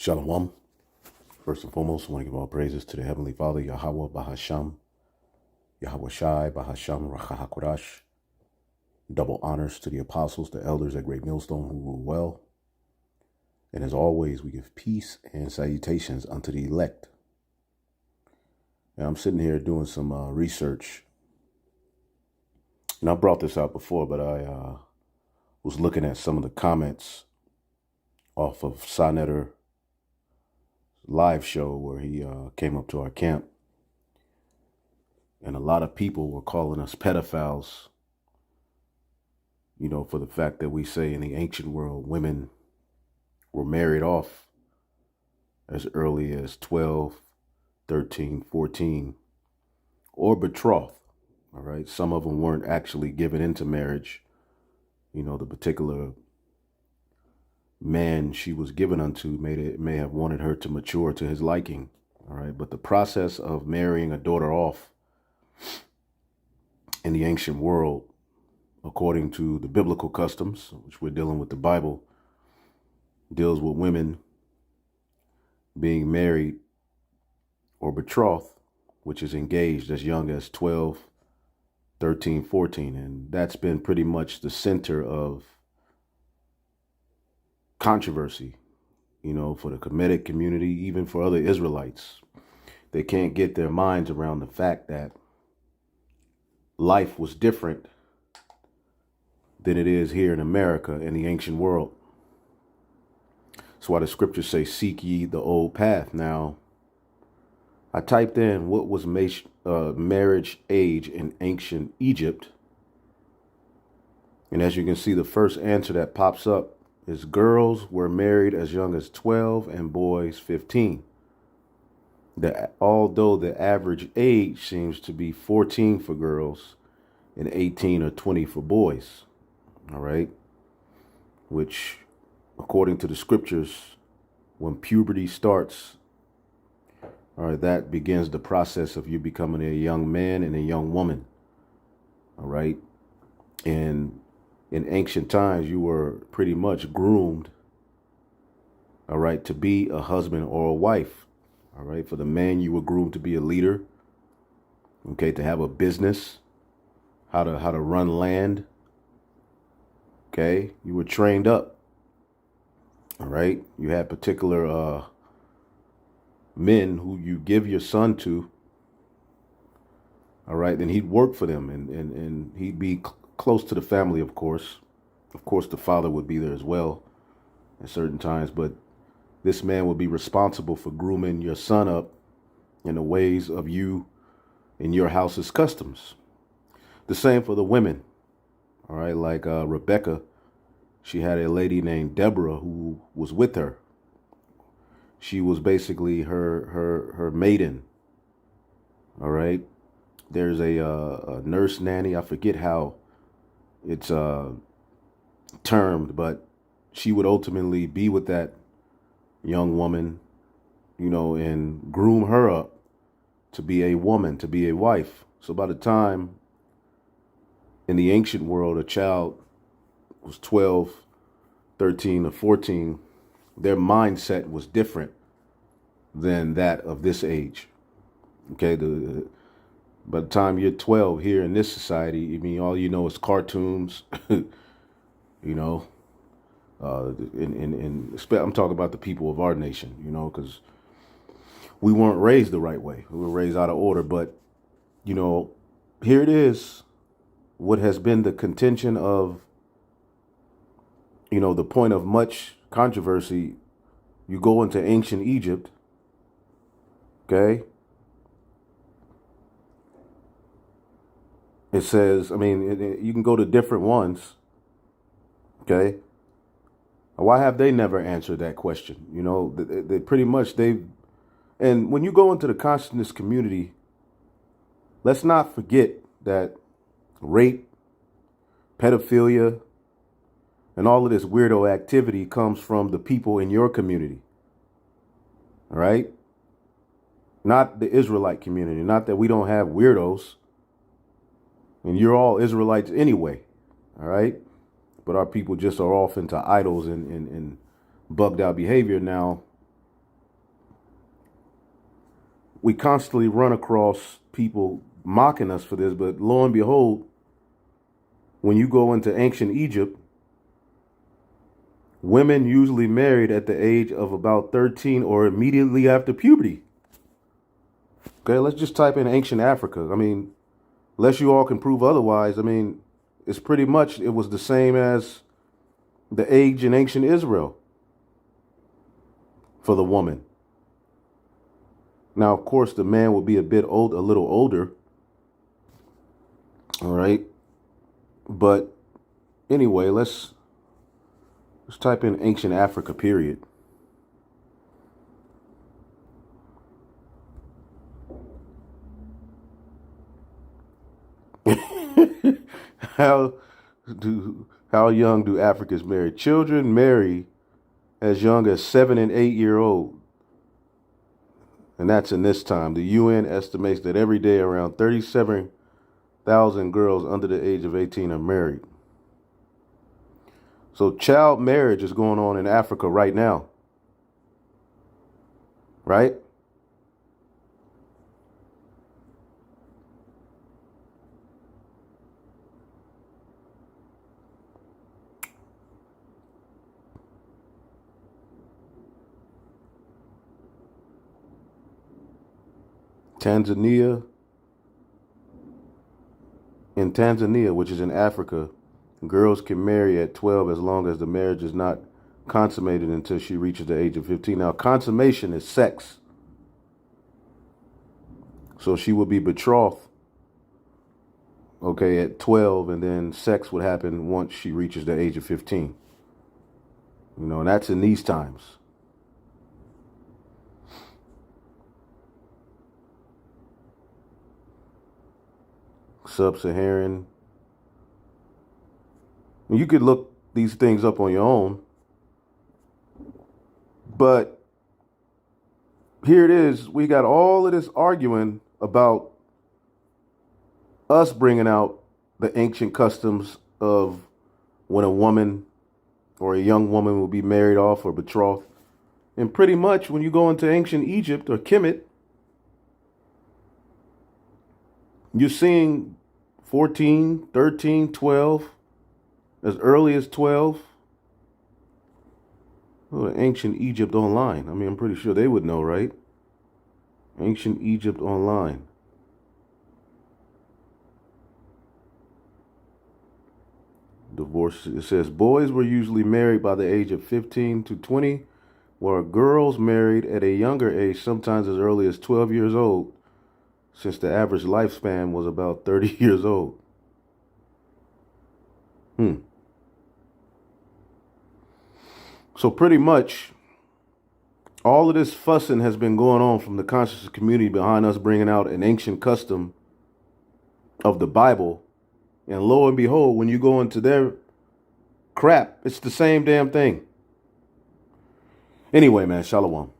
Shalom. First and foremost, I want to give all praises to the Heavenly Father, YAHAWAH, BaHa, SHAM, YAHAWASHI, BaHa, SHAM, RAWCHAA, QADASH. Double honors to the apostles, the elders at Great Millstone who rule well. And as always, we give peace and salutations unto the elect. And I'm sitting here doing some research. And I brought this out before, but I was looking at some of the comments off of Sonetter live show where he came up to our camp, and a lot of people were calling us pedophiles, you know, for the fact that we say in the ancient world women were married off as early as 12, 13, 14, or betrothed. All right, some of them weren't actually given into marriage. You know, the particular man she was given unto may have wanted her to mature to his liking. All right, but the process of marrying a daughter off in the ancient world, according to the biblical customs, which we're dealing with the Bible, deals with women being married or betrothed, which is engaged as young as 12, 13, 14. And that's been pretty much the center of controversy, you know, for the Kemetic community, even for other Israelites. They can't get their minds around the fact that life was different than it is here in America in the ancient world. That's why the scriptures say, seek ye the old path. Now, I typed in what was marriage age in ancient Egypt. And as you can see, the first answer that pops up is girls were married as young as 12 and boys 15. Although the average age seems to be 14 for girls and 18 or 20 for boys. All right. Which, according to the scriptures, when puberty starts, all right, that begins the process of you becoming a young man and a young woman. All right. And in ancient times, you were pretty much groomed, all right, to be a husband or a wife. All right. For the man, you were groomed to be a leader. Okay. To have a business, how to run land. Okay. You were trained up. All right. You had particular men who you give your son to. All right. Then he'd work for them and he'd be close to the family, of course. Of course, the father would be there as well at certain times. But this man would be responsible for grooming your son up in the ways of you and your house's customs. The same for the women. All right. Like Rebecca, she had a lady named Deborah who was with her. She was basically her maiden. All right. There's a nurse nanny. I forget how it's termed, but she would ultimately be with that young woman, you know, and groom her up to be a woman, to be a wife. So by the time in the ancient world, a child was 12, 13, or 14, their mindset was different than that of this age. Okay, by the time you're 12 here in this society, I mean, all you know is cartoons, you know, I'm talking about the people of our nation, you know, because we weren't raised the right way. We were raised out of order. But, you know, here it is, what has been the contention of, you know, the point of much controversy. You go into ancient Egypt, okay? It says, I mean, you can go to different ones, okay? Why have they never answered that question? You know, they pretty much, and when you go into the consciousness community, let's not forget that rape, pedophilia, and all of this weirdo activity comes from the people in your community. All right? Not the Israelite community. Not that we don't have weirdos. And you're all Israelites anyway. All right? But our people just are off into idols and bugged out behavior. Now, we constantly run across people mocking us for this, but lo and behold, when you go into ancient Egypt, women usually married at the age of about 13 or immediately after puberty. Okay, let's just type in ancient Africa. I mean, unless you all can prove otherwise, I mean, it's pretty much, it was the same as the age in ancient Israel for the woman. Now, of course, the man would be a little older. All right. But anyway, let's type in ancient Africa, period. How young do Africans marry? Children marry as young as 7 and 8 year old. And that's in this time. The UN estimates that every day around 37,000 girls under the age of 18 are married. So child marriage is going on in Africa right now. Right? In Tanzania, which is in Africa, girls can marry at 12 as long as the marriage is not consummated until she reaches the age of 15. Now, consummation is sex. So she would be betrothed, okay, at 12, and then sex would happen once she reaches the age of 15. You know, and that's in these times. Sub-Saharan. You could look these things up on your own. But here it is. We got all of this arguing about us bringing out the ancient customs of when a woman or a young woman will be married off or betrothed. And pretty much when you go into ancient Egypt or Kemet, you're seeing 14, 13, 12, as early as 12. Oh, ancient Egypt online. I mean, I'm pretty sure they would know, right? Ancient Egypt online. Divorce. It says boys were usually married by the age of 15 to 20, while girls married at a younger age, sometimes as early as 12 years old, since the average lifespan was about 30 years old. So pretty much all of this fussing has been going on from the conscious community behind us bringing out an ancient custom of the Bible. And lo and behold, when you go into their crap, it's the same damn thing. Anyway, man, shalom.